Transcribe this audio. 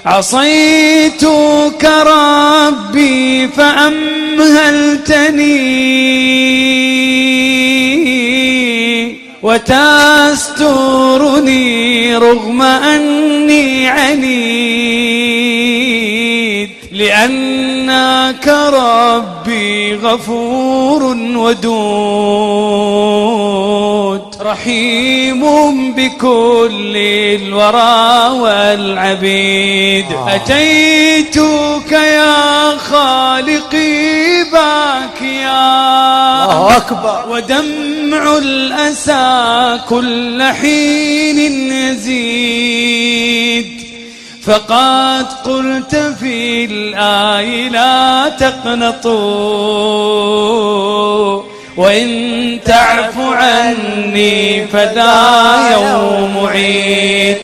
عصيتك ربي فأمهلتني وتسترني رغم أني عنيد، لأنك ربي غفور ودود رحيم بكل الورى والعبيد. أتيتك يا خالقي باكيا ودمع الأسى كل حين يزيد، فقد قلت في الآي لا تقنطوا وإن تعف عني فذا يوم عيد.